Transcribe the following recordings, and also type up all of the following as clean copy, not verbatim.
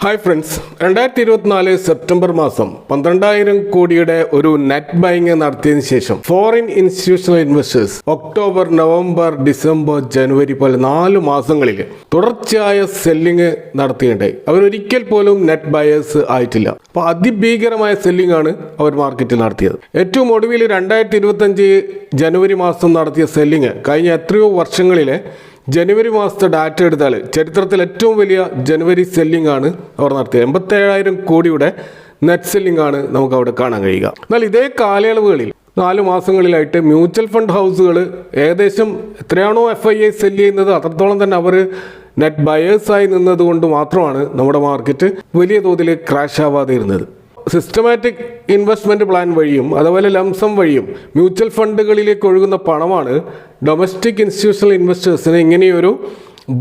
Hi friends, 2024 September മാസം 12,000 കോടിയുടെ ഒരു നെറ്റ് ബൈങ് നടത്തിയതിനു ശേഷം foreign institutional investors October, November, December, ജനുവരി പോലെ 4 മാസങ്ങളിൽ തുടർച്ചയായ സെല്ലിംഗ് നടത്തിയിട്ടുണ്ടായി. അവരൊരിക്കൽ പോലും നെറ്റ് ബയേഴ്സ് ആയിട്ടില്ല. അപ്പോൾ അതിഭീകരമായ സെല്ലിംഗ് ആണ് അവർ മാർക്കറ്റിൽ നടത്തിയത്. ഏറ്റവും ഒടുവിൽ 2025 ജനുവരി മാസം നടത്തിയ സെല്ലിംഗ് കഴിഞ്ഞ എത്രയോ വർഷങ്ങളിലെ ജനുവരി മാസത്തെ ഡാറ്റ എടുത്താൽ ചരിത്രത്തിൽ ഏറ്റവും വലിയ ജനുവരി സെല്ലിംഗ് ആണ് അവർ നടത്തിയത്. 87,000 കോടിയുടെ നെറ്റ് സെല്ലിംഗ് ആണ് നമുക്ക് അവിടെ കാണാൻ കഴിയുക. എന്നാൽ ഇതേ കാലയളവുകളിൽ 4 മാസങ്ങളിലായിട്ട് മ്യൂച്വൽ ഫണ്ട് ഹൗസുകൾ ഏകദേശം എത്രയാണോ FII സെല്ല് ചെയ്യുന്നത് അത്രത്തോളം തന്നെ അവർ നെറ്റ് ബയേഴ്സായി നിന്നതുകൊണ്ട് മാത്രമാണ് നമ്മുടെ മാർക്കറ്റ് വലിയ തോതിൽ ക്രാഷ് ആവാതെ ഇരുന്നത്. സിസ്റ്റമാറ്റിക് ഇൻവെസ്റ്റ്മെൻറ്റ് പ്ലാൻ വഴിയും അതുപോലെ ലംസം വഴിയും മ്യൂച്വൽ ഫണ്ടുകളിലേക്ക് ഒഴുകുന്ന പണമാണ് ഡൊമസ്റ്റിക് ഇൻസ്റ്റിറ്റ്യൂഷണൽ ഇൻവെസ്റ്റേഴ്സിന് ഇങ്ങനെയൊരു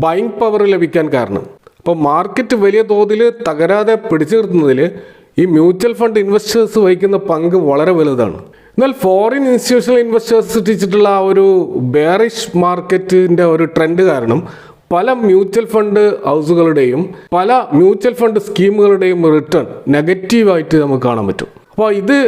ബൈങ് പവർ ലഭിക്കാൻ കാരണം. അപ്പോൾ മാർക്കറ്റ് വലിയ തോതിൽ തകരാതെ പിടിച്ചു നിർത്തുന്നതിൽ ഈ മ്യൂച്വൽ ഫണ്ട് ഇൻവെസ്റ്റേഴ്സ് വഹിക്കുന്ന പങ്ക് വളരെ വലുതാണ്. എന്നാൽ ഫോറിൻ ഇൻസ്റ്റിറ്റ്യൂഷണൽ ഇൻവെസ്റ്റേഴ്സ് സൃഷ്ടിച്ചിട്ടുള്ള ആ ഒരു ബെയറിഷ് മാർക്കറ്റിൻ്റെ ഒരു ട്രെൻഡ് കാരണം പല മ്യൂച്വൽ ഫണ്ട് ഹൗസുകളുടെയും പല മ്യൂച്വൽ ഫണ്ട് സ്കീമുകളുടെയും റിട്ടേൺ നെഗറ്റീവായിട്ട് നമുക്ക് കാണാൻ പറ്റും. അപ്പോൾ ഇത്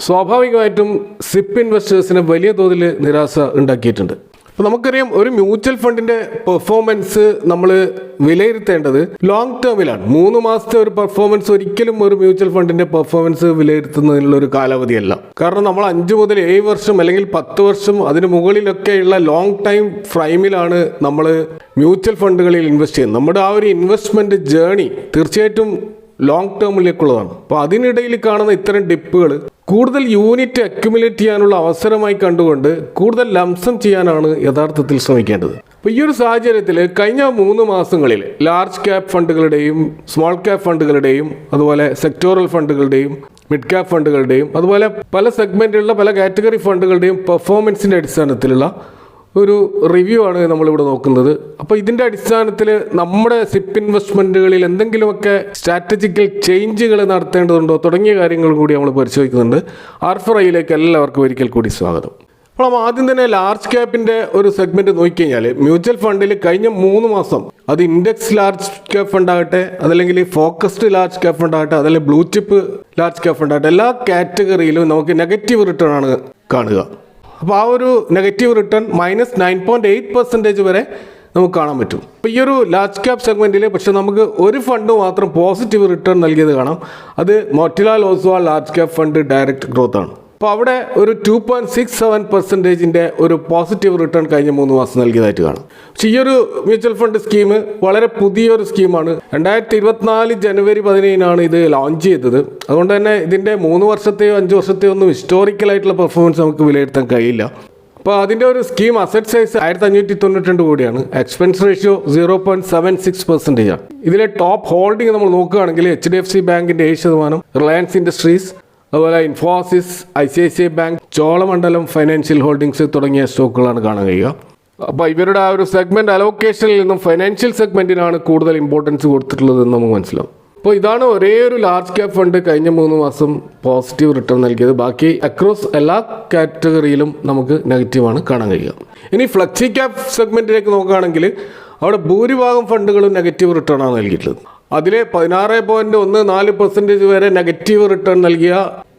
സ്വാഭാവികമായിട്ടും സിപ്പ് ഇൻവെസ്റ്റേഴ്സിന് വലിയ തോതിൽ നിരാശ ഉണ്ടാക്കിയിട്ടുണ്ട്. അപ്പോൾ നമുക്കറിയാം, ഒരു മ്യൂച്വൽ ഫണ്ടിൻ്റെ പെർഫോമൻസ് നമ്മൾ വിലയിരുത്തേണ്ടത് ലോങ് ടേമിലാണ്. 3 മാസത്തെ ഒരു പെർഫോമൻസ് ഒരിക്കലും ഒരു മ്യൂച്വൽ ഫണ്ടിൻ്റെ പെർഫോമൻസ് വിലയിരുത്തുന്നതിനുള്ള ഒരു കാലാവധിയല്ല. കാരണം നമ്മൾ 5 മുതൽ 7 വർഷം അല്ലെങ്കിൽ 10 വർഷം അതിന് മുകളിലൊക്കെയുള്ള ലോങ് ടൈം ഫ്രെയിമിലാണ് നമ്മൾ മ്യൂച്വൽ ഫണ്ടുകളിൽ ഇൻവെസ്റ്റ് ചെയ്യുന്നത്. നമ്മുടെ ആ ഒരു ഇൻവെസ്റ്റ്മെൻറ്റ് ജേണി തീർച്ചയായിട്ടും ലോങ് ടേമിലേക്കുള്ളതാണ്. അപ്പോൾ അതിനിടയിൽ കാണുന്ന ഇത്തരം ഡിപ്പുകൾ കൂടുതൽ യൂണിറ്റ് അക്യുമുലേറ്റ് ചെയ്യാനുള്ള അവസരമായി കണ്ടുകൊണ്ട് കൂടുതൽ ലംസം ചെയ്യാനാണ് യഥാർത്ഥത്തിൽ ശ്രമിക്കേണ്ടത്. അപ്പോൾ ഈ ഒരു സാഹചര്യത്തിൽ കഴിഞ്ഞ 3 മാസങ്ങളിൽ ലാർജ് ക്യാപ് ഫണ്ടുകളുടെയും സ്മോൾ ക്യാപ് ഫണ്ടുകളുടെയും അതുപോലെ സെക്ടോറൽ ഫണ്ടുകളുടെയും മിഡ് ക്യാപ് ഫണ്ടുകളുടെയും അതുപോലെ പല സെഗ്മെൻറ്റിലുള്ള പല കാറ്റഗറി ഫണ്ടുകളുടെയും പെർഫോമൻസിൻ്റെ അടിസ്ഥാനത്തിലുള്ള ഒരു റിവ്യൂ ആണ് നമ്മളിവിടെ നോക്കുന്നത്. അപ്പോൾ ഇതിൻ്റെ അടിസ്ഥാനത്തിൽ നമ്മുടെ സിപ്പ് ഇൻവെസ്റ്റ്മെൻറ്റുകളിൽ എന്തെങ്കിലുമൊക്കെ സ്ട്രാറ്റജിക്കൽ ചേഞ്ചുകൾ നടത്തേണ്ടതുണ്ടോ തുടങ്ങിയ കാര്യങ്ങൾ കൂടി നമ്മൾ പരിശോധിക്കുന്നുണ്ട്. R4Iയിലേക്ക് എല്ലാവർക്കും ഒരിക്കൽ കൂടി സ്വാഗതം. അപ്പോൾ നമ്മൾ ആദ്യം തന്നെ ലാർജ് ക്യാപ്പിൻ്റെ ഒരു സെഗ്മെൻറ്റ് നോക്കിക്കഴിഞ്ഞാൽ മ്യൂച്വൽ ഫണ്ടിൽ കഴിഞ്ഞ 3 മാസം അത് ഇൻഡെക്സ് ലാർജ് ക്യാപ് ഫണ്ടാകട്ടെ, അതല്ലെങ്കിൽ ഫോക്കസ്ഡ് ലാർജ് ക്യാപ് ഫണ്ടാകട്ടെ, അതല്ലെങ്കിൽ ബ്ലൂ ചിപ്പ് ലാർജ് ക്യാപ് ഫണ്ടാകട്ടെ, എല്ലാ കാറ്റഗറിയിലും നമുക്ക് നെഗറ്റീവ് റിട്ടേൺ ആണ് കാണുക. അപ്പോൾ ആ ഒരു നെഗറ്റീവ് റിട്ടേൺ -9.8% വരെ നമുക്ക് കാണാൻ പറ്റും. അപ്പോൾ ഈ ഒരു ലാർജ് ക്യാപ് സെഗ്മെൻറ്റിൽ പക്ഷേ നമുക്ക് ഒരു ഫണ്ട് മാത്രം പോസിറ്റീവ് റിട്ടേൺ നൽകിയത് കാണാം. അത് Motilal Oswald large cap fund direct growth ആണ്. അപ്പോൾ അവിടെ ഒരു 2.67% ഒരു പോസിറ്റീവ് റിട്ടേൺ കഴിഞ്ഞ 3 മാസം നൽകിയതായിട്ട് കാണാം. പക്ഷേ ഈ ഒരു മ്യൂച്വൽ ഫണ്ട് സ്കീം വളരെ പുതിയൊരു സ്കീമാണ്. 2024 ജനുവരി 15 ഇത് ലോഞ്ച് ചെയ്തത്. അതുകൊണ്ട് തന്നെ ഇതിൻ്റെ 3 വർഷത്തെയോ 5 വർഷത്തെയോ ഒന്നും ഹിസ്റ്റോറിക്കലായിട്ടുള്ള പെർഫോമൻസ് നമുക്ക് വിലയിരുത്താൻ കഴിയില്ല. അപ്പോൾ അതിൻ്റെ ഒരു സ്കീം അസറ്റ് സൈസ് 1592 കോടിയാണ്. എക്സ്പെൻസ് റേഷ്യോ 0.76% ആണ്. ഇതിലെ ടോപ്പ് ഹോൾഡിംഗ് നമ്മൾ നോക്കുകയാണെങ്കിൽ HDFC ബാങ്കിൻ്റെ 7%, റിലയൻസ് ഇൻഡസ്ട്രീസ്, അതുപോലെ Infosys, ICICI bank, Cholamandalam financial holdings തുടങ്ങിയ സ്റ്റോക്കുകളാണ് കാണാൻ കഴിയുക. അപ്പോൾ ഇവരുടെ ആ ഒരു സെഗ്മെൻറ്റ് അലോക്കേഷനിൽ നിന്നും ഫൈനാൻഷ്യൽ സെഗ്മെൻറ്റിനാണ് കൂടുതൽ ഇമ്പോർട്ടൻസ് കൊടുത്തിട്ടുള്ളതെന്ന് നമുക്ക് മനസ്സിലാവും. അപ്പോൾ ഇതാണ് ഒരേ ഒരു ലാർജ് ക്യാപ് ഫണ്ട് കഴിഞ്ഞ 3 മാസം പോസിറ്റീവ് റിട്ടേൺ നൽകിയത്. ബാക്കി അക്രോസ് എല്ലാ കാറ്റഗറിയിലും നമുക്ക് നെഗറ്റീവാണ് കാണാൻ കഴിയുക. ഇനി ഫ്ലെക്സി ക്യാപ് സെഗ്മെൻറ്റിലേക്ക് നോക്കുകയാണെങ്കിൽ അവിടെ ഭൂരിഭാഗം ഫണ്ടുകളും നെഗറ്റീവ് റിട്ടേൺ ആണ് നൽകിയിട്ടുള്ളത്. അതിൽ 16.14% വരെ നെഗറ്റീവ് റിട്ടേൺ നൽകിയ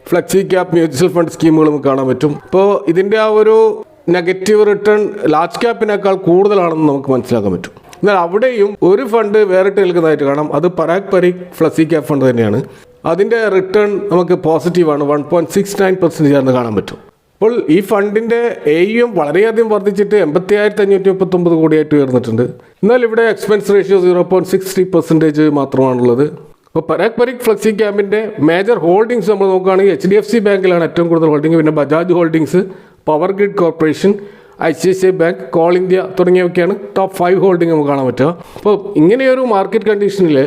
ഫ്ലെക്സി ക്യാപ് മ്യൂച്വൽ ഫണ്ട് സ്കീമുകൾ നമുക്ക് കാണാൻ പറ്റും. ഇപ്പോൾ ഇതിൻ്റെ ആ ഒരു നെഗറ്റീവ് റിട്ടേൺ ലാർജ് ക്യാപ്പിനേക്കാൾ കൂടുതലാണെന്ന് നമുക്ക് മനസ്സിലാക്കാൻ പറ്റും. എന്നാൽ അവിടെയും ഒരു ഫണ്ട് വേറിട്ട് നിൽക്കുന്നതായിട്ട് കാണാം. അത് Parag Parikh flexi cap fund തന്നെയാണ്. അതിൻ്റെ റിട്ടേൺ നമുക്ക് പോസിറ്റീവാണ്, 1.69% ആണെന്ന് കാണാൻ പറ്റും. അപ്പോൾ ഈ ഫണ്ടിൻ്റെ AUM വളരെയധികം വർദ്ധിച്ചിട്ട് 85,539 കോടിയായിട്ട് ഉയർന്നിട്ടുണ്ട്. എന്നാൽ ഇവിടെ എക്സ്പെൻസ് റേഷ്യോ 0.60% മാത്രമാണുള്ളത്. അപ്പോൾ പരാഗ് പരീഖ് ഫ്ലെക്സി ക്യാമ്പിൻ്റെ മേജർ ഹോൾഡിങ്സ് നമ്മൾ നോക്കുകയാണെങ്കിൽ HDFC ബാങ്കിലാണ് ഏറ്റവും കൂടുതൽ ഹോൾഡിംഗ്. പിന്നെ Bajaj holdings, Power Grid Corporation, ICICI bank, Coal India തുടങ്ങിയവയൊക്കെയാണ് ടോപ്പ് 5 ഹോൾഡിംഗ് നമുക്ക് കാണാൻ പറ്റുക. അപ്പോൾ ഇങ്ങനെയൊരു മാർക്കറ്റ് കണ്ടീഷനിൽ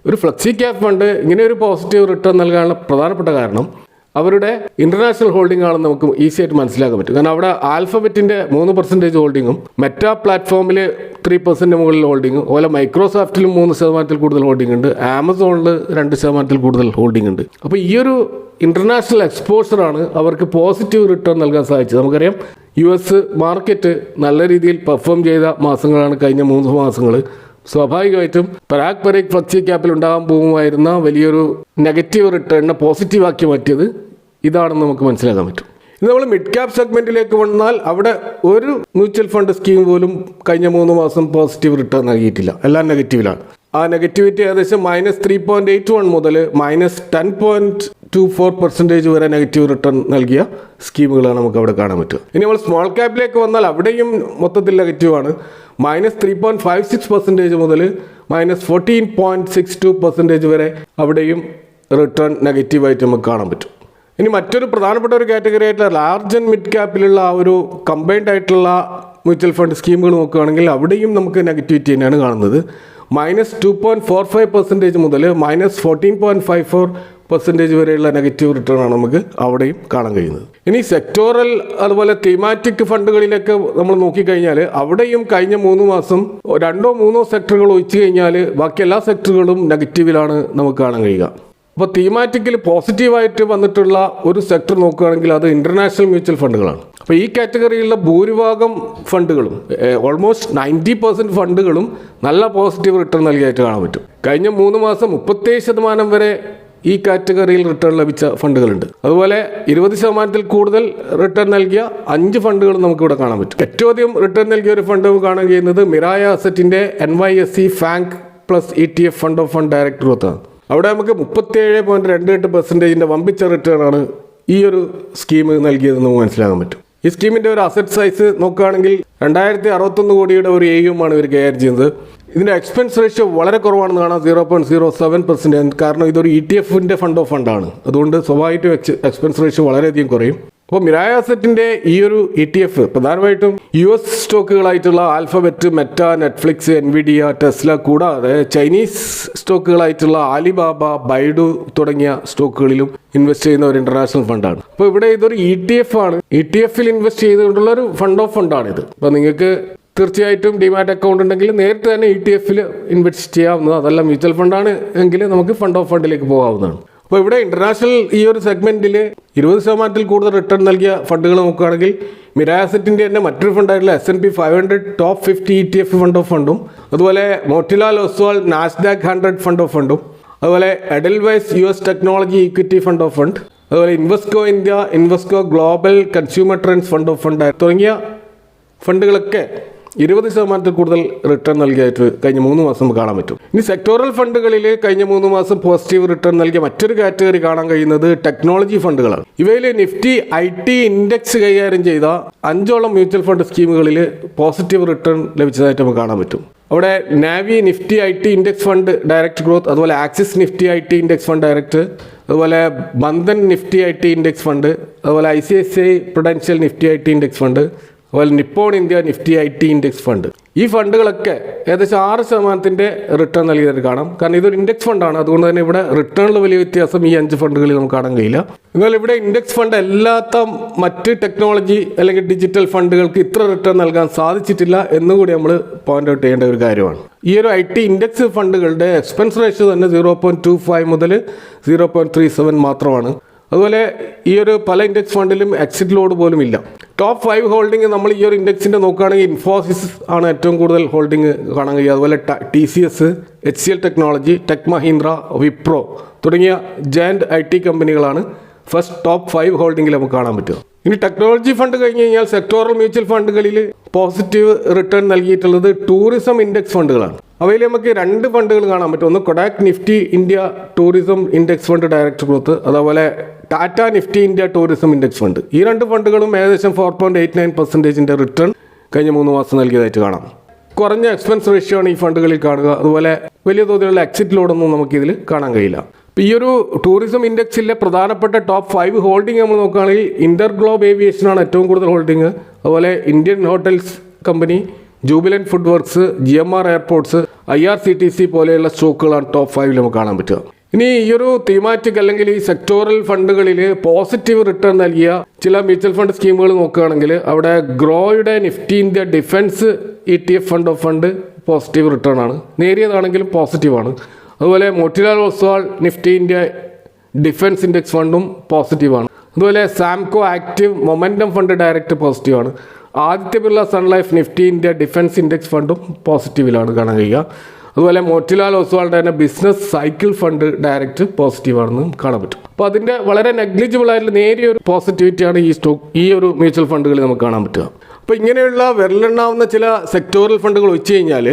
ഒരു ഫ്ലെക്സി ക്യാപ് ഫണ്ട് ഇങ്ങനെയൊരു പോസിറ്റീവ് റിട്ടേൺ നൽകാനുള്ള പ്രധാനപ്പെട്ട കാരണം അവരുടെ ഇൻ്റർനാഷണൽ ഹോൾഡിംഗ് ആണെന്ന് നമുക്ക് ഈസി ആയിട്ട് മനസ്സിലാക്കാൻ പറ്റും. കാരണം അവിടെ ആൽഫബറ്റിൻ്റെ 3% ഹോൾഡിങ്ങും മെറ്റാ പ്ലാറ്റ്ഫോമിൽ 3% മുകളിൽ ഹോൾഡിങ്ങും, അതുപോലെ മൈക്രോസോഫ്റ്റിലും 3% കൂടുതൽ ഹോൾഡിംഗ് ഉണ്ട്, ആമസോണിൽ 2% കൂടുതൽ ഹോൾഡിംഗ് ഉണ്ട്. അപ്പോൾ ഈ ഒരു ഇൻ്റർനാഷണൽ എക്സ്പോഷറാണ് അവർക്ക് പോസിറ്റീവ് റിട്ടേൺ നൽകാൻ സാധിച്ചത്. നമുക്കറിയാം US മാർക്കറ്റ് നല്ല രീതിയിൽ പെർഫോം ചെയ്ത മാസങ്ങളാണ് കഴിഞ്ഞ 3 മാസങ്ങൾ. സ്വാഭാവികമായിട്ടും പരാഗ് ഫ്ലക്സി ക്യാപ്പിൽ ഉണ്ടാകാൻ പോകുമായിരുന്ന വലിയൊരു നെഗറ്റീവ് റിട്ടേണിനെ പോസിറ്റീവ് ആക്കി മാറ്റിയത് ഇതാണെന്ന് നമുക്ക് മനസ്സിലാക്കാൻ പറ്റും. ഇനി നമ്മൾ മിഡ് ക്യാപ് സെഗ്മെന്റിലേക്ക് വന്നാൽ അവിടെ ഒരു മ്യൂച്വൽ ഫണ്ട് സ്കീം പോലും കഴിഞ്ഞ 3 മാസം പോസിറ്റീവ് റിട്ടേൺ നൽകിയിട്ടില്ല. എല്ലാം നെഗറ്റീവിലാണ്. ആ നെഗറ്റിവിറ്റി ഏകദേശം -3.81 മുതൽ -10.24% വരെ നെഗറ്റീവ് റിട്ടേൺ നൽകിയ സ്കീമുകളാണ് നമുക്ക് അവിടെ കാണാൻ പറ്റുക. ഇനി നമ്മൾ സ്മോൾ ക്യാപ്പിലേക്ക് വന്നാൽ അവിടെയും മൊത്തത്തിൽ നെഗറ്റീവാണ്. -3.56% മുതൽ -14.62% വരെ അവിടെയും റിട്ടേൺ നെഗറ്റീവായിട്ട് നമുക്ക് കാണാൻ പറ്റും. ഇനി മറ്റൊരു പ്രധാനപ്പെട്ട ഒരു കാറ്റഗറി ആയിട്ടുള്ള ലാർജ് ആൻഡ് മിഡ് ക്യാപ്പിലുള്ള ആ ഒരു കമ്പൈൻഡ് ആയിട്ടുള്ള മ്യൂച്വൽ ഫണ്ട് സ്കീമുകൾ നോക്കുകയാണെങ്കിൽ അവിടെയും നമുക്ക് നെഗറ്റിവിറ്റി തന്നെയാണ് കാണുന്നത്. -2.45% മുതൽ -14.54% വരെയുള്ള നെഗറ്റീവ് റിട്ടേൺ ആണ് നമുക്ക് അവിടെയും കാണാൻ കഴിയുന്നത്. ഇനി സെക്ടോറൽ അതുപോലെ തീമാറ്റിക് ഫണ്ടുകളിലൊക്കെ നമ്മൾ നോക്കിക്കഴിഞ്ഞാൽ അവിടെയും കഴിഞ്ഞ 3 മാസം 2-3 സെക്ടറുകൾ ഒഴിച്ചു കഴിഞ്ഞാൽ ബാക്കി എല്ലാ സെക്ടറുകളും നെഗറ്റീവിലാണ് നമുക്ക് കാണാൻ കഴിയുക. അപ്പോൾ തീമാറ്റിക്കൽ പോസിറ്റീവായിട്ട് വന്നിട്ടുള്ള ഒരു സെക്ടർ നോക്കുകയാണെങ്കിൽ അത് ഇൻ്റർനാഷണൽ മ്യൂച്വൽ ഫണ്ടുകളാണ്. അപ്പോൾ ഈ കാറ്റഗറിയിലുള്ള ഭൂരിഭാഗം ഫണ്ടുകളും ഓൾമോസ്റ്റ് 90% ഫണ്ടുകളും നല്ല പോസിറ്റീവ് റിട്ടേൺ നൽകിയായിട്ട് കാണാൻ പറ്റും. കഴിഞ്ഞ 3 മാസം 37% വരെ ഈ കാറ്റഗറിയിൽ റിട്ടേൺ ലഭിച്ച ഫണ്ടുകളുണ്ട്. അതുപോലെ 20% കൂടുതൽ റിട്ടേൺ നൽകിയ 5 ഫണ്ടുകൾ നമുക്കിവിടെ കാണാൻ പറ്റും. ഏറ്റവും അധികം റിട്ടേൺ നൽകിയ ഒരു ഫണ്ട് നമുക്ക് കാണാൻ കഴിയുന്നത് മിറായ അസറ്റിൻ്റെ NYSE FANG plus ETF fund of fund direct growth ആണ്. അവിടെ നമുക്ക് 37.28% വമ്പിച്ച റിട്ടേൺ ആണ് ഈ ഒരു സ്കീം നൽകിയതെന്ന് നമുക്ക് മനസ്സിലാക്കാൻ പറ്റും. ഈ സ്കീമിൻ്റെ ഒരു അസറ്റ് സൈസ് നോക്കുകയാണെങ്കിൽ 2061 കോടിയുടെ ഒരു AUM ആണ് ഇവർ കൈകാര്യം ചെയ്യുന്നത്. ഇതിൻ്റെ എക്സ്പെൻസ് റേഷ്യോ വളരെ കുറവാണെന്ന് കാണാം, 0.07%. കാരണം ഇതൊരു ETF ഫണ്ട് ഓഫ് ഫണ്ടാണ്. അതുകൊണ്ട് സ്വാഭാവികമായിട്ടും എക്സ്പെൻസ് റേഷ്യോ വളരെയധികം കുറയും. അപ്പോൾ മിറായ അസറ്റിൻ്റെ ഈ ഒരു ETF പ്രധാനമായിട്ടും US സ്റ്റോക്കുകളായിട്ടുള്ള Alphabet, Meta, Netflix, Nvidia, Tesla കൂടാതെ ചൈനീസ് സ്റ്റോക്കുകളായിട്ടുള്ള ആലിബാബ, ബൈഡു തുടങ്ങിയ സ്റ്റോക്കുകളിലും ഇൻവെസ്റ്റ് ചെയ്യുന്ന ഒരു ഇന്റർനാഷണൽ ഫണ്ടാണ്. അപ്പോൾ ഇവിടെ ഇതൊരു ETF ആണ്. ETF-ൽ ഇൻവെസ്റ്റ് ചെയ്തുകൊണ്ടുള്ള ഒരു ഫണ്ട് ഓഫ് ഫണ്ടാണിത്. അപ്പോൾ നിങ്ങൾക്ക് തീർച്ചയായിട്ടും ഡിമാറ്റ് അക്കൗണ്ട് ഉണ്ടെങ്കിൽ നേരിട്ട് തന്നെ ETF-ൽ ഇൻവെസ്റ്റ് ചെയ്യാവുന്നത്. അതല്ല മ്യൂച്വൽ ഫണ്ടാണ് എങ്കിൽ നമുക്ക് ഫണ്ട് ഓഫ് ഫണ്ടിലേക്ക് പോകാവുന്നതാണ്. അപ്പോൾ ഇവിടെ ഇന്റർനാഷണൽ ഈ ഒരു സെഗ്മെന്റിൽ 20% കൂടുതൽ റിട്ടേൺ നൽകിയ ഫണ്ടുകൾ നോക്കുകയാണെങ്കിൽ മിറായ അസറ്റിൻ്റെ തന്നെ മറ്റൊരു ഫണ്ടായിട്ടുള്ള S&P 500 top 50 ETF fund of ഫണ്ടും, അതുപോലെ Motilal Oswal Nasdaq 100 fund of ഫണ്ടും, അതുപോലെ Edelweiss US technology equity fund of fund, അതുപോലെ Invesco India, Invesco global consumer trends fund of fund തുടങ്ങിയ ഫണ്ടുകളൊക്കെ 20% കൂടുതൽ റിട്ടേൺ നൽകിയായിട്ട് കഴിഞ്ഞ 3 മാസം കാണാൻ പറ്റും. ഇനി സെക്ടോറൽ ഫണ്ടുകളിൽ കഴിഞ്ഞ 3 മാസം പോസിറ്റീവ് റിട്ടേൺ നൽകിയ മറ്റൊരു കാറ്റഗറി കാണാൻ കഴിയുന്നത് ടെക്നോളജി ഫണ്ടുകളാണ്. ഇവയിൽ നിഫ്റ്റി IT ഇൻഡെക്സ് കൈകാര്യം ചെയ്ത 5ഓളം മ്യൂച്വൽ ഫണ്ട് സ്കീമുകളിൽ പോസിറ്റീവ് റിട്ടേൺ ലഭിച്ചതായിട്ട് നമുക്ക് കാണാൻ പറ്റും. അവിടെ Navi Nifty IT index fund direct growth, അതുപോലെ Axis Nifty IT index fund direct, അതുപോലെ Bandhan Nifty IT index fund, അതുപോലെ ICICI Prudential Nifty IT index fund, അതുപോലെ Nippon India Nifty IT index fund. ഈ ഫണ്ടുകളൊക്കെ ഏകദേശം 6% റിട്ടേൺ നൽകിയതായിട്ട് കാണാം. കാരണം ഇതൊരു ഇൻഡെക്സ് ഫണ്ടാണ്. അതുകൊണ്ട് തന്നെ ഇവിടെ റിട്ടേണിൽ വലിയ വ്യത്യാസം ഈ 5 ഫണ്ടുകളിൽ നമുക്ക് കാണാൻ കഴിയില്ല. എന്നാൽ ഇവിടെ ഇൻഡെക്സ് ഫണ്ട് അല്ലാത്ത മറ്റ് ടെക്നോളജി അല്ലെങ്കിൽ ഡിജിറ്റൽ ഫണ്ടുകൾക്ക് ഇത്ര റിട്ടേൺ നൽകാൻ സാധിച്ചിട്ടില്ല എന്നുകൂടി നമ്മൾ പോയിന്റ് ഔട്ട് ചെയ്യേണ്ട ഒരു കാര്യമാണ്. ഈ ഒരു IT ഇൻഡെക്സ് ഫണ്ടുകളുടെ എക്സ്പെൻസ് റേഷ്യോ തന്നെ 0.25 മുതൽ 0.37 മാത്രമാണ്. അതുപോലെ ഈ ഒരു പല ഇൻഡെക്സ് ഫണ്ടിലും എക്സിറ്റ് ലോഡ് പോലും ഇല്ല. ടോപ്പ് 5 ഹോൾഡിംഗ് നമ്മൾ ഈ ഒരു ഇൻഡെക്സിൻ്റെ നോക്കുകയാണെങ്കിൽ ഇൻഫോസിസ് ആണ് ഏറ്റവും കൂടുതൽ ഹോൾഡിംഗ് കാണാൻ കഴിയുക. അതുപോലെ TCS, HCL technology, tech Mahindra, Wipro തുടങ്ങിയ ജയന്റ് IT കമ്പനികളാണ് ഫസ്റ്റ് ടോപ്പ് 5 ഹോൾഡിംഗിൽ നമുക്ക് കാണാൻ പറ്റുക. ഇനി ടെക്നോളജി ഫണ്ട് കഴിഞ്ഞ് കഴിഞ്ഞാൽ സെക്ടോറൽ മ്യൂച്വൽ ഫണ്ടുകളിൽ പോസിറ്റീവ് റിട്ടേൺ നൽകിയിട്ടുള്ളത് ടൂറിസം ഇൻഡെക്സ് ഫണ്ടുകളാണ്. അവയിൽ നമുക്ക് 2 ഫണ്ടുകൾ കാണാൻ പറ്റും. ഒന്ന് Kotak Nifty India tourism index fund direct growth, അതുപോലെ Tata Nifty India tourism index fund. ഈ 2 ഫണ്ടുകളും ഏകദേശം 4.89% റിട്ടേൺ കഴിഞ്ഞ 3 മാസം നൽകിയതായിട്ട് കാണാം. കുറഞ്ഞ എക്സ്പെൻസ് റേഷ്യോ ആണ് ഈ ഫണ്ടുകളിൽ കാണുക. അതുപോലെ വലിയ തോതിലുള്ള എക്സിറ്റ് ലോഡൊന്നും നമുക്കിതിൽ കാണാൻ കഴിയില്ല. ഈ ഒരു ടൂറിസം ഇൻഡെക്സിലെ പ്രധാനപ്പെട്ട ടോപ്പ് 5 ഹോൾഡിംഗ് നമ്മൾ നോക്കുകയാണെങ്കിൽ ഇന്റർഗ്ലോബ് ഏവിയേഷനാണ് ഏറ്റവും കൂടുതൽ ഹോൾഡിംഗ്, അതുപോലെ Indian hotels company, Jubilant food works, GMR airports, IRCTC പോലെയുള്ള സ്റ്റോക്കുകളാണ് ടോപ്പ് 5 നമുക്ക് കാണാൻ പറ്റുക. ഇനി ഈ ഒരു തീമാറ്റിക് അല്ലെങ്കിൽ ഈ സെക്ടോറൽ ഫണ്ടുകളിൽ പോസിറ്റീവ് റിട്ടേൺ നൽകിയ ചില മ്യൂച്വൽ ഫണ്ട് സ്കീമുകൾ നോക്കുകയാണെങ്കിൽ അവിടെ ഗ്രോയുടെ Nifty India defence ETF fund of fund positive return ആണ്, നേരിയതാണെങ്കിലും പോസിറ്റീവാണ്. അതുപോലെ Motilal Oswal Nifty India defence index ഫണ്ടും പോസിറ്റീവാണ്. അതുപോലെ Samco active momentum fund direct പോസിറ്റീവാണ്. Aditya Birla Sun Life Nifty India defence index ഫണ്ടും പോസിറ്റീവിലാണ് കാണാൻ കഴിയുക. അതുപോലെ മോട്ടിലാൽ ഒസ്വാളിൻ്റെ തന്നെ ബിസിനസ് സൈക്കിൾ ഫണ്ട് ഡയറക്റ്റ് പോസിറ്റീവാണെന്ന് കാണാൻ പറ്റും. അപ്പോൾ അതിൻ്റെ വളരെ നെഗ്ലിജിബിൾ ആയിട്ടുള്ള നേരിയ ഒരു പോസിറ്റിവിറ്റിയാണ് ഈ ഒരു മ്യൂച്വൽ ഫണ്ടുകളിൽ നമുക്ക് കാണാൻ പറ്റുക. അപ്പോൾ ഇങ്ങനെയുള്ള വിരലെണ്ണാവുന്ന ചില സെക്ടോറൽ ഫണ്ടുകൾ വെച്ച് കഴിഞ്ഞാൽ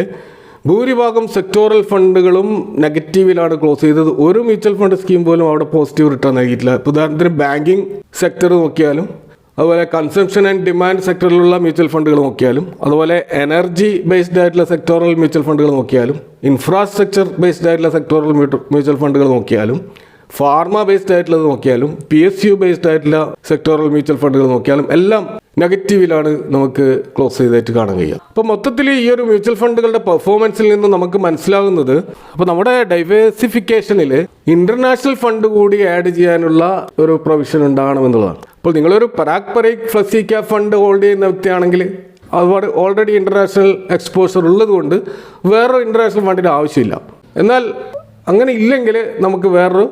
ഭൂരിഭാഗം സെക്ടോറൽ ഫണ്ടുകളും നെഗറ്റീവിലാണ് ക്ലോസ് ചെയ്തത്. ഒരു മ്യൂച്വൽ ഫണ്ട് സ്കീം പോലും അവിടെ പോസിറ്റീവ് റിട്ടേൺ നൽകിയിട്ടില്ല. ഉദാഹരണത്തിന് ബാങ്കിങ് സെക്ടർ നോക്കിയാലും, അതുപോലെ കൺസംഷൻ ആൻഡ് ഡിമാൻഡ് സെക്ടറിലുള്ള മ്യൂച്വൽ ഫണ്ടുകൾ നോക്കിയാലും, അതുപോലെ എനർജി ബേസ്ഡ് ആയിട്ടുള്ള സെക്ടോറൽ മ്യൂച്വൽ ഫണ്ടുകൾ നോക്കിയാലും, ഇൻഫ്രാസ്ട്രക്ചർ ബേസ്ഡ് ആയിട്ടുള്ള സെക്ടോറൽ മ്യൂച്വൽ ഫണ്ടുകൾ നോക്കിയാലും, ഫാർമ ബേസ്ഡ് ആയിട്ടുള്ളത് നോക്കിയാലും, PSU ബേസ്ഡ് ആയിട്ടുള്ള സെക്ടോറൽ മ്യൂച്വൽ ഫണ്ടുകൾ നോക്കിയാലും എല്ലാം നെഗറ്റീവിലാണ് നമുക്ക് ക്ലോസ് ചെയ്തായിട്ട് കാണാൻ കഴിയുക. അപ്പോൾ മൊത്തത്തിൽ ഈ ഒരു മ്യൂച്വൽ ഫണ്ടുകളുടെ പെർഫോമൻസിൽ നിന്ന് നമുക്ക് മനസ്സിലാകുന്നത്, അപ്പോൾ നമ്മുടെ ഡൈവേഴ്സിഫിക്കേഷനിൽ ഇന്റർനാഷണൽ ഫണ്ട് കൂടി ആഡ് ചെയ്യാനുള്ള ഒരു പ്രൊവിഷൻ ഉണ്ടാകണമെന്നുള്ളതാണ്. അപ്പോൾ നിങ്ങളൊരു Parag Parikh flexi cap fund hold ചെയ്യുന്ന വ്യക്തിയാണെങ്കിൽ അതുപോലെ ഓൾറെഡി ഇന്റർനാഷണൽ എക്സ്പോഷർ ഉള്ളതുകൊണ്ട് വേറൊരു ഇന്റർനാഷണൽ ഫണ്ടിൻ്റെ ആവശ്യമില്ല. എന്നാൽ അങ്ങനെ ഇല്ലെങ്കിൽ നമുക്ക് വേറൊരു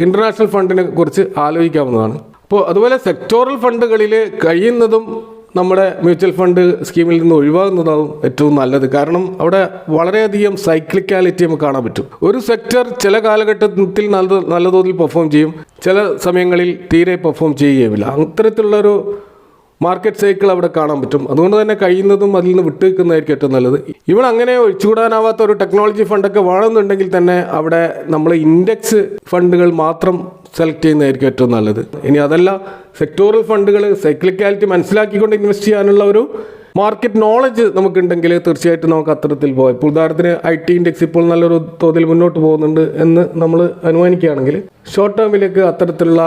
ഇന്റർനാഷണൽ ഫണ്ടിനെ കുറിച്ച് ആലോചിക്കാവുന്നതാണ്. അപ്പോൾ അതുപോലെ സെക്ടോറൽ ഫണ്ടുകളിൽ കഴിയുന്നതും നമ്മുടെ മ്യൂച്വൽ ഫണ്ട് സ്കീമിൽ നിന്ന് ഒഴിവാകുന്നതാവും ഏറ്റവും നല്ലത്. കാരണം അവിടെ വളരെയധികം സൈക്ലിക്കാലിറ്റി നമുക്ക് കാണാൻ പറ്റും. ഒരു സെക്ടർ ചില കാലഘട്ടത്തിൽ നല്ല തോതിൽ പെർഫോം ചെയ്യും, ചില സമയങ്ങളിൽ തീരെ പെർഫോം ചെയ്യുകയുമില്ല. അത്തരത്തിലുള്ളൊരു മാർക്കറ്റ് സൈക്കിൾ അവിടെ കാണാൻ പറ്റും. അതുകൊണ്ട് തന്നെ കഴിയുന്നതും അതിൽ നിന്ന് വിട്ടുനിൽക്കുന്നതായിരിക്കും ഏറ്റവും നല്ലത്. ഇവിടെ അങ്ങനെ ഒഴിച്ചുകൂടാനാവാത്ത ഒരു ടെക്നോളജി ഫണ്ടൊക്കെ വേണമെന്നുണ്ടെങ്കിൽ തന്നെ അവിടെ നമ്മൾ ഇൻഡെക്സ് ഫണ്ടുകൾ മാത്രം സെലക്ട് ചെയ്യുന്നതായിരിക്കും ഏറ്റവും നല്ലത്. ഇനി അതല്ല, സെക്ടോറൽ ഫണ്ടുകൾ സൈക്ലിക്കാലിറ്റി മനസ്സിലാക്കിക്കൊണ്ട് ഇൻവെസ്റ്റ് ചെയ്യാനുള്ള ഒരു മാർക്കറ്റ് നോളജ് നമുക്കുണ്ടെങ്കിൽ തീർച്ചയായിട്ടും നമുക്ക് അത്തരത്തിൽ പോകാം. ഇപ്പോൾ ഉദാഹരണത്തിന് IT ഇൻഡെക്സ് ഇപ്പോൾ നല്ലൊരു തോതിൽ മുന്നോട്ട് പോകുന്നുണ്ട് എന്ന് നമ്മൾ അനുമാനിക്കുകയാണെങ്കിൽ ഷോർട്ട് ടേമിലേക്ക് അത്തരത്തിലുള്ള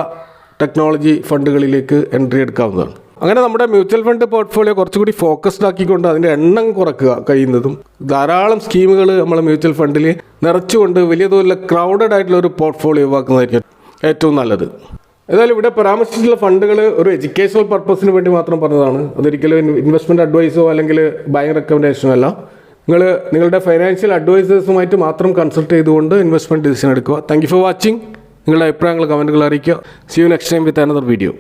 ടെക്നോളജി ഫണ്ടുകളിലേക്ക് എൻട്രി എടുക്കാവുന്നതാണ്. അങ്ങനെ നമ്മുടെ മ്യൂച്വൽ ഫണ്ട് പോർട്ട്ഫോളിയോ കുറച്ചുകൂടി ഫോക്കസ്ഡ് ആക്കിക്കൊണ്ട് അതിൻ്റെ എണ്ണം കുറക്കുക കഴിയുന്നതും, ധാരാളം സ്കീമുകൾ നമ്മൾ മ്യൂച്വൽ ഫണ്ടിൽ നിറച്ചുകൊണ്ട് വലിയ തോതിലുള്ള ക്രൗഡഡ് ആയിട്ടുള്ള ഒരു പോർട്ട്ഫോളിയോ ഒഴിവാക്കുന്നതായിരിക്കും ഏറ്റവും നല്ലത്. ഏതായാലും ഇവിടെ പരാമർശിച്ചിട്ടുള്ള ഫണ്ടുകൾ ഒരു എഡ്യൂക്കേഷണൽ പർപ്പസിന് വേണ്ടി മാത്രം പറഞ്ഞതാണ്. അതൊരിക്കലും ഇൻവെസ്റ്റ്മെൻറ്റ് അഡ്വൈസോ അല്ലെങ്കിൽ ബൈങ് റെക്കമെൻഡേഷനോ അല്ല. നിങ്ങളുടെ ഫൈനാൻഷ്യൽ അഡ്വൈസേഴ്സുമായിട്ട് മാത്രം കൺസൾട്ട് ചെയ്തുകൊണ്ട് ഇൻവെസ്റ്റ്മെൻറ്റ് ഡിസിഷൻ എടുക്കുക. Thank you for watching. നിങ്ങളുടെ അഭിപ്രായങ്ങൾ കമൻറ്റുകൾ അറിയിക്കുക. See you next time with another video.